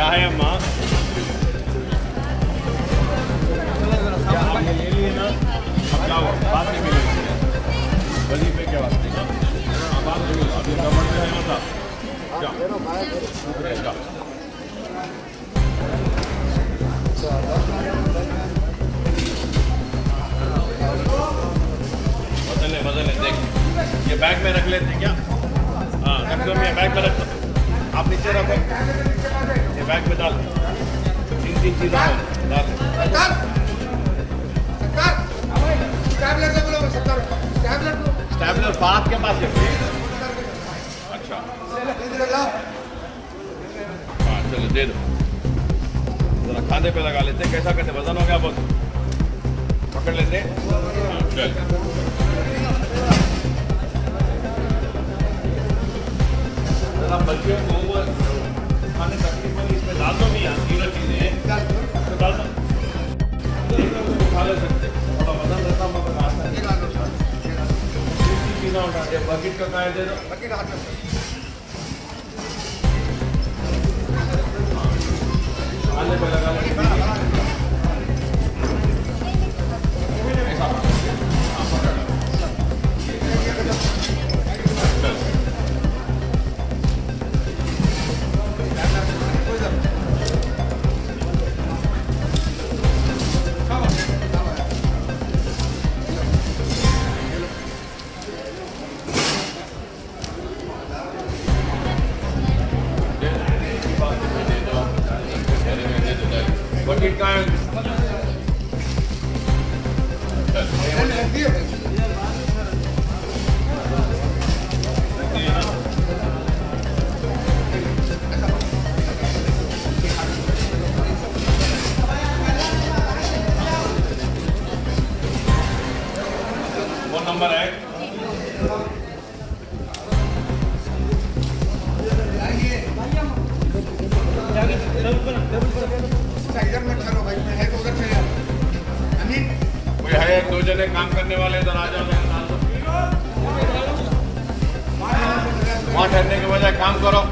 क्या है अम्मा? क्या आपने ले लिए ना? अब क्या हुआ? बात नहीं मिलेगी गली पे क्या बात नहीं? हाँ बात नहीं मिली अभी गवर्नमेंट में है मतलब क्या? बदल ले देख ये बैग में रख लेते क्या? हाँ रख दो मैं बैग में रख दो आप नीचे रखो ये बैग में डाल 3 चीज़ें डाल स्टैबलर बात के पास है अच्छा हाँ चलो दे दो जरा खाने पे लगा लेते कैसा करते वजन हो गया बहुत पकड़ लेते हाँ चल बच्चियों को खाने तकलीफ वाली इसमें डाल दो नहीं तीनों चीज़ें तो डाल दो खा ले सकते थोड़ा वजन रहता मगर आता है चीज़ें उठाते हैं बकेट का काय दे दो बकेट खाने पे लगा ले बकेट का वो नंबर है कोई है 2 जने काम करने वाले इधर आ जाओ वहाँ ठहरने के बजाय काम करो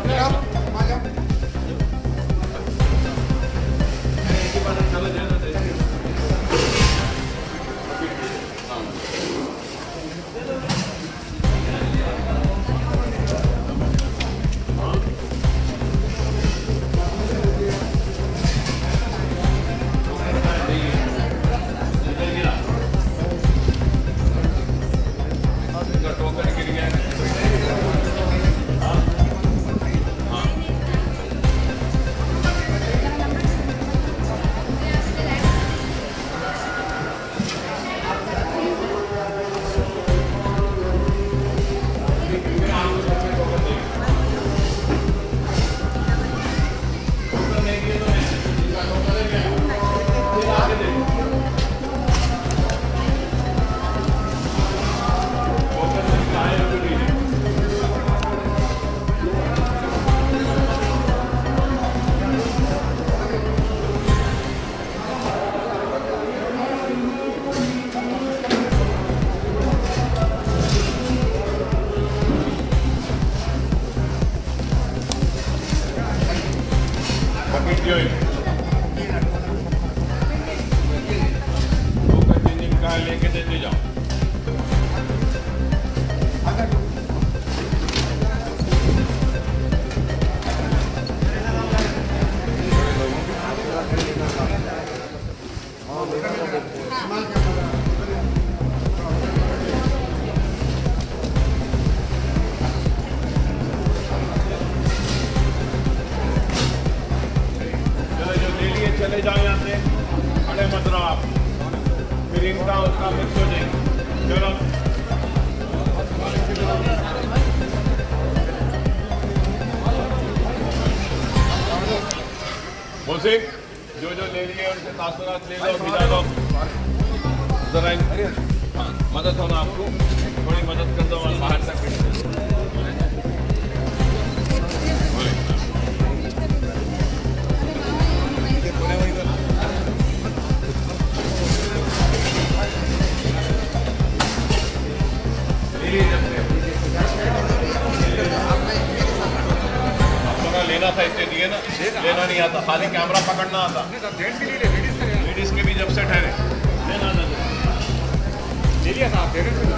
लेके देते जाओ चले जाओ यहाँ से खड़े मत रहो आप फिर इनका उसका मिक्स हो जाएंगे चलो बोसे जो ले लिए उनसे तासुरात ले लो भिजा दो जरा हाँ मदद होना आपको थोड़ी मदद कर दो बाहर तक लेना था इसलिए दिए ना, लेना नहीं आता, खाली कैमरा पकड़ना आता। लेडीज के भी जब से ठहरे लेना था, ले लिया था आप दे रहे थे।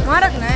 वहाँ रखना है।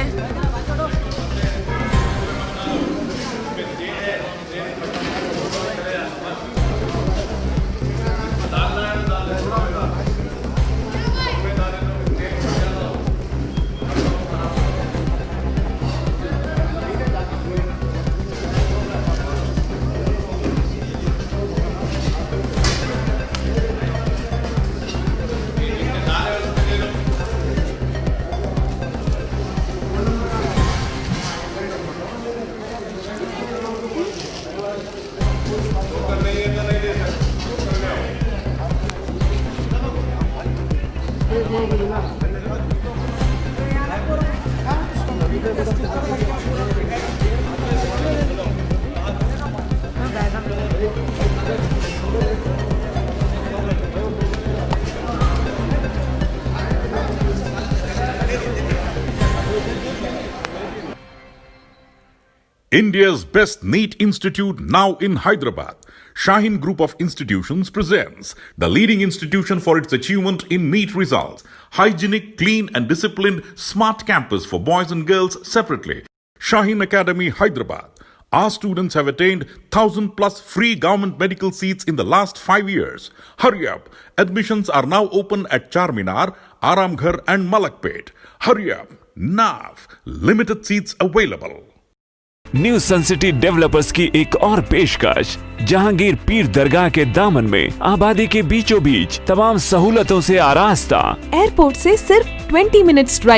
India's best NEET institute now in Hyderabad. Shaheen Group of Institutions presents the leading institution for its achievement in NEET results. Hygienic, clean and disciplined smart campus for boys and girls separately. Shaheen Academy, Hyderabad. Our students have attained 1,000 plus free government medical seats in the last 5 years. Hurry up. Admissions are now open at Charminar, Aramghar and Malakpet. Hurry up. Now. Limited seats available. New Sun City Developers की एक और पेशकश जहांगीर पीर दरगाह के दामन में आबादी के बीचों बीच तमाम सहूलतों से आरास्ता, एयरपोर्ट से सिर्फ 20 मिनट्स ड्राइव